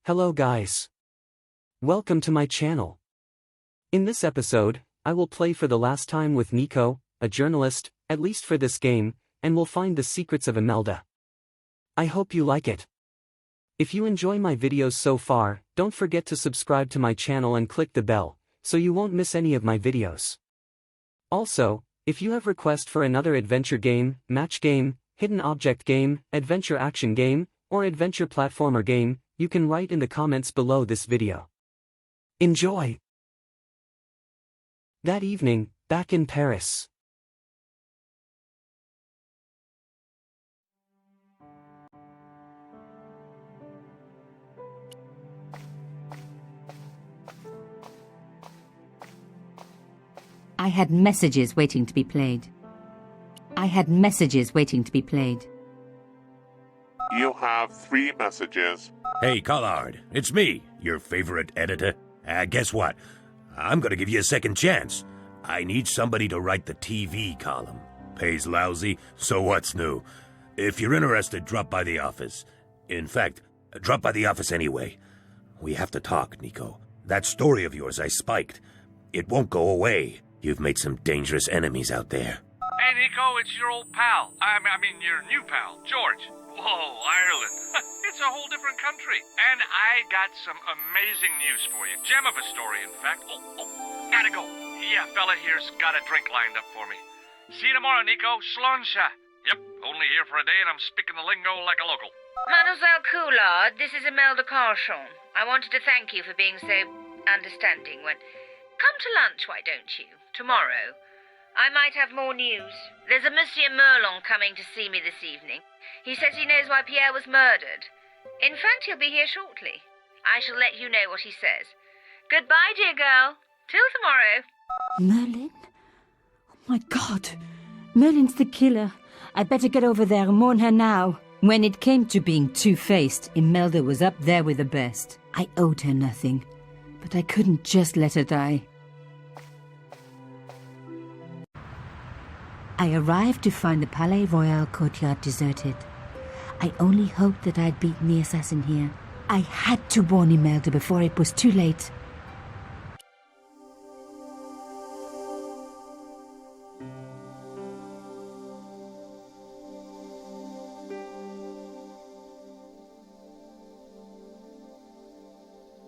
Hello guys. Welcome to my channel. In this episode, I will play for the last time with Nico, a journalist, at least for this game, and will find the secrets of Imelda. I hope you like it. If you enjoy my videos so far, don't forget to subscribe to my channel and click the bell, so you won't miss any of my videos. Also, if you have requests for another adventure game, match game, hidden object game, adventure action game, or adventure platformer game, you can write in the comments below this video. Enjoy! That evening, back in Paris. I had messages waiting to be played. You have 3 messages. Hey, Collard, it's me, your favorite editor. Guess what? I'm gonna give you a second chance. I need somebody to write the TV column. Pays lousy, so what's new? If you're interested, drop by the office. In fact, drop by the office anyway. We have to talk, Nico. That story of yours I spiked. It won't go away. You've made some dangerous enemies out there. Hey, Nico, it's your old pal. I mean, your new pal, George. Whoa, Ireland. It's a whole different country. And I got some amazing news for you. Gem of a story, in fact. Gotta go. Yeah, fella here's got a drink lined up for me. See you tomorrow, Nico. Slonsha. Yep, only here for a day and I'm speaking the lingo like a local. Mademoiselle Coulard, this is Imelda Carchon. I wanted to thank you for being so understanding when... Come to lunch, why don't you? Tomorrow. I might have more news. There's a Monsieur Merlon coming to see me this evening. He says he knows why Pierre was murdered. In fact, he'll be here shortly. I shall let you know what he says. Goodbye, dear girl. Till tomorrow. Merlin? Oh my God. Merlin's the killer. I better get over there and warn her now. When it came to being two-faced, Imelda was up there with the best. I owed her nothing, but I couldn't just let her die. I arrived to find the Palais Royal courtyard deserted. I only hoped that I'd beaten the assassin here. I had to warn Imelda before it was too late.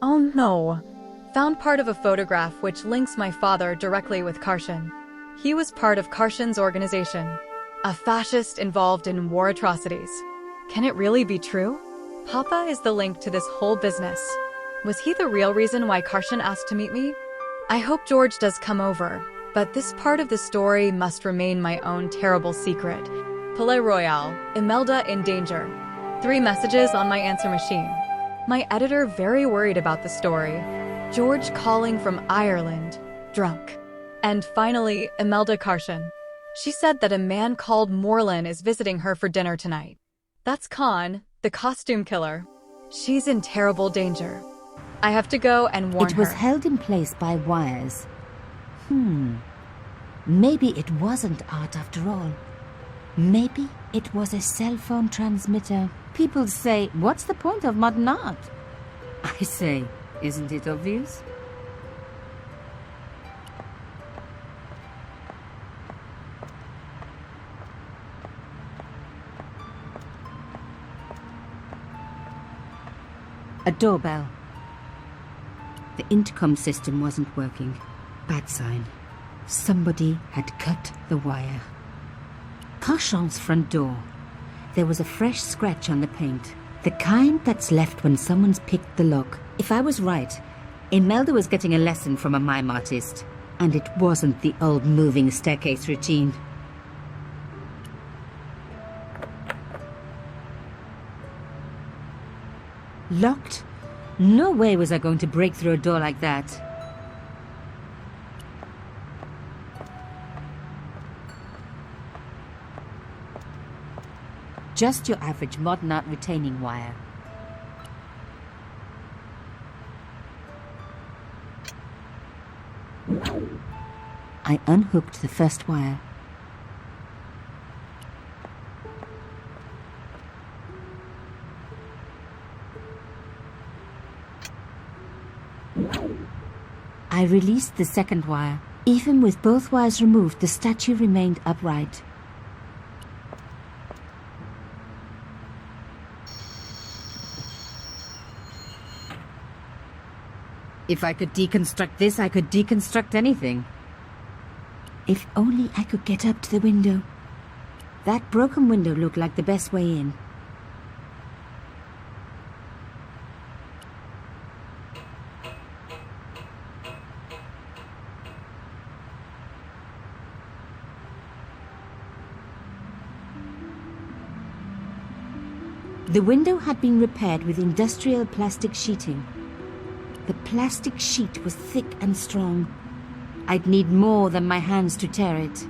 Oh no! Found part of a photograph which links my father directly with Karchen. He was part of Karchen's organization, a fascist involved in war atrocities. Can it really be true? Papa is the link to this whole business. Was he the real reason why Karchen asked to meet me? I hope George does come over, but this part of the story must remain my own terrible secret. Palais Royal, Imelda in danger. 3 messages on my answer machine. My editor very worried about the story. George calling from Ireland, drunk. And finally, Imelda Karchen. She said that a man called Morlin is visiting her for dinner tonight. That's Khan, the costume killer. She's in terrible danger. I have to go and warn her. It was held in place by wires. Maybe it wasn't art after all. Maybe it was a cell phone transmitter. People say, what's the point of modern art? I say, isn't it obvious? A doorbell. The intercom system wasn't working. Bad sign. Somebody had cut the wire. Karchen's front door. There was a fresh scratch on the paint. The kind that's left when someone's picked the lock. If I was right, Imelda was getting a lesson from a mime artist. And it wasn't the old moving staircase routine. Locked? No way was I going to break through a door like that. Just your average modern art retaining wire. I unhooked the first wire. I released the second wire. Even with both wires removed, the statue remained upright. If I could deconstruct this, I could deconstruct anything. If only I could get up to the window. That broken window looked like the best way in. The window had been repaired with industrial plastic sheeting. The plastic sheet was thick and strong. I'd need more than my hands to tear it.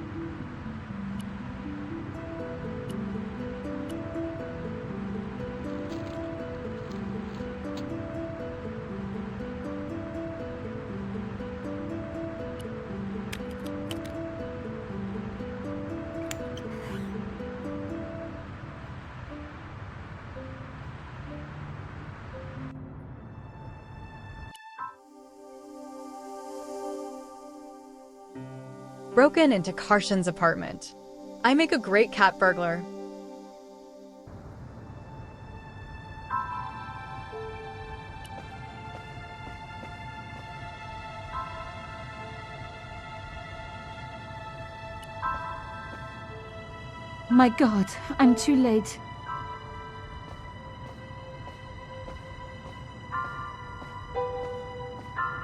Broken into Karshan's apartment. I make a great cat burglar. My God, I'm too late.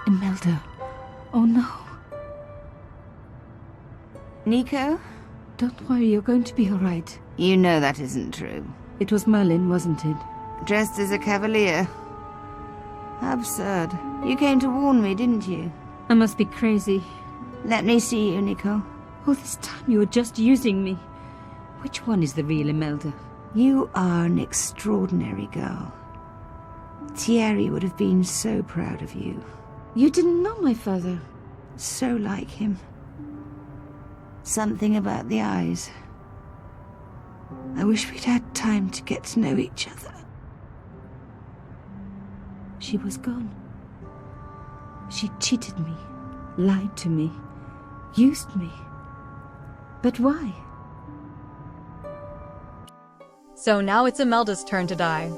Imelda. Oh no. Nico? Don't worry, you're going to be all right. You know that isn't true. It was Merlin, wasn't it? Dressed as a cavalier. How absurd. You came to warn me, didn't you? I must be crazy. Let me see you, Nico. All this time you were just using me. Which one is the real Imelda? You are an extraordinary girl. Thierry would have been so proud of you. You didn't know my father. So like him. Something about the eyes. I wish we'd had time to get to know each other. She was gone. She cheated me, lied to me, used me. But why? So now it's Imelda's turn to die.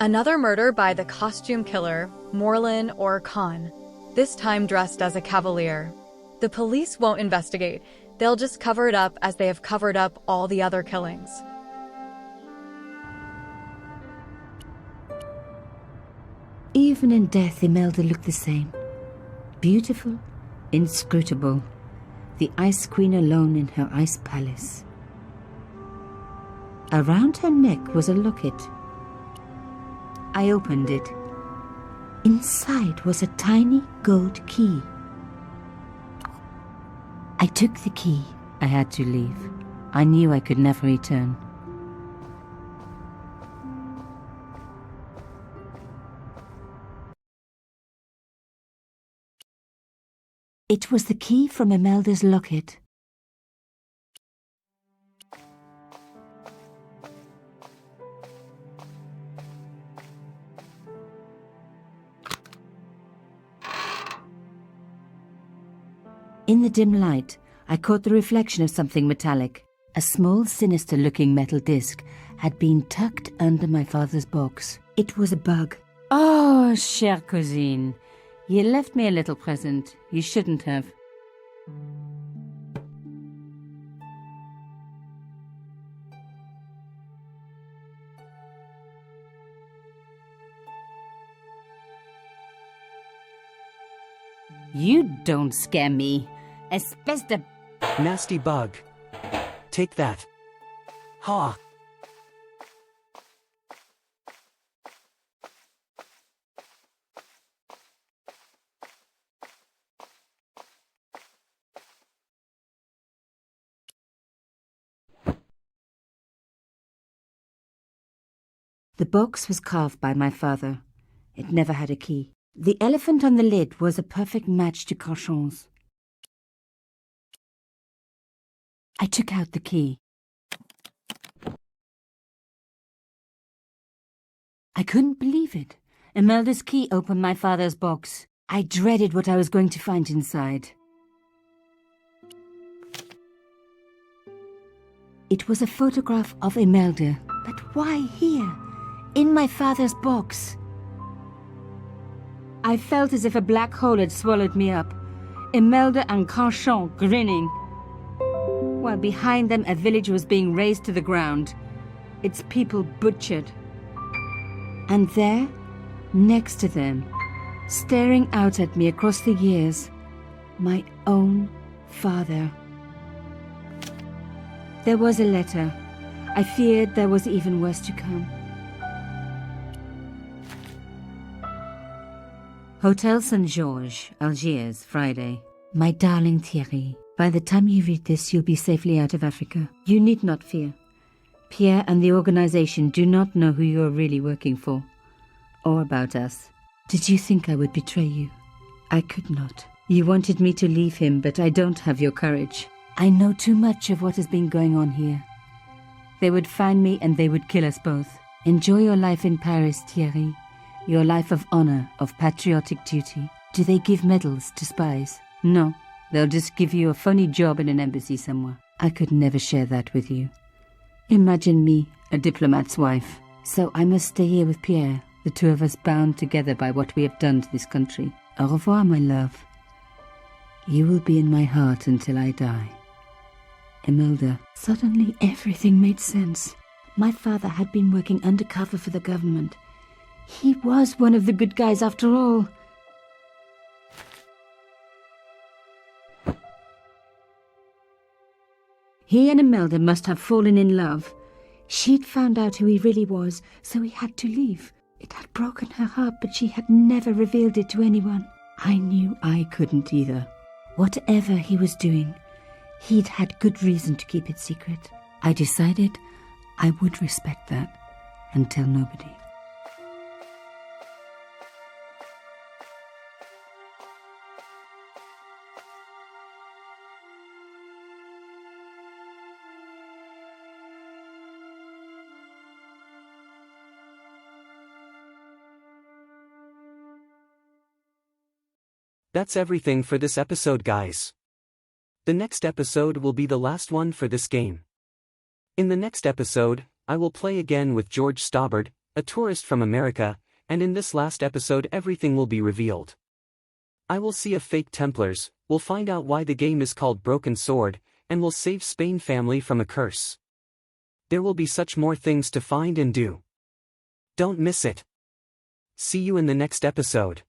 Another murder by the costume killer, Morlin or Khan, this time dressed as a cavalier. The police won't investigate. They'll just cover it up as they have covered up all the other killings. Even in death, Imelda looked the same. Beautiful, inscrutable. The Ice Queen alone in her ice palace. Around her neck was a locket. I opened it. Inside was a tiny gold key. I took the key. I had to leave. I knew I could never return. It was the key from Imelda's locket. In the dim light, I caught the reflection of something metallic. A small, sinister-looking metal disc had been tucked under my father's box. It was a bug. Oh, chère cousine, you left me a little present. You shouldn't have. You don't scare me. Espèce de... Nasty bug. Take that. Ha! The box was carved by my father. It never had a key. The elephant on the lid was a perfect match to Carson's. I took out the key. I couldn't believe it. Imelda's key opened my father's box. I dreaded what I was going to find inside. It was a photograph of Imelda, but why here, in my father's box? I felt as if a black hole had swallowed me up, Imelda and Carchon grinning, while behind them a village was being razed to the ground, its people butchered. And there, next to them, staring out at me across the years, my own father. There was a letter. I feared there was even worse to come. Hotel Saint-Georges, Algiers, Friday. My darling Thierry, by the time you read this, you'll be safely out of Africa. You need not fear. Pierre and the organization do not know who you are really working for, or about us. Did you think I would betray you? I could not. You wanted me to leave him, but I don't have your courage. I know too much of what has been going on here. They would find me and they would kill us both. Enjoy your life in Paris, Thierry. Your life of honor, of patriotic duty. Do they give medals to spies? No, they'll just give you a funny job in an embassy somewhere. I could never share that with you. Imagine me, a diplomat's wife. So I must stay here with Pierre, the two of us bound together by what we have done to this country. Au revoir, my love. You will be in my heart until I die. Imelda. Suddenly everything made sense. My father had been working undercover for the government. He was one of the good guys after all. He and Imelda must have fallen in love. She'd found out who he really was, so he had to leave. It had broken her heart, but she had never revealed it to anyone. I knew I couldn't either. Whatever he was doing, he'd had good reason to keep it secret. I decided I would respect that and tell nobody. That's everything for this episode, guys. The next episode will be the last one for this game. In the next episode, I will play again with George Staubert, a tourist from America, and in this last episode everything will be revealed. I will see a fake Templars, will find out why the game is called Broken Sword, and will save Spain family from a curse. There will be such more things to find and do. Don't miss it. See you in the next episode.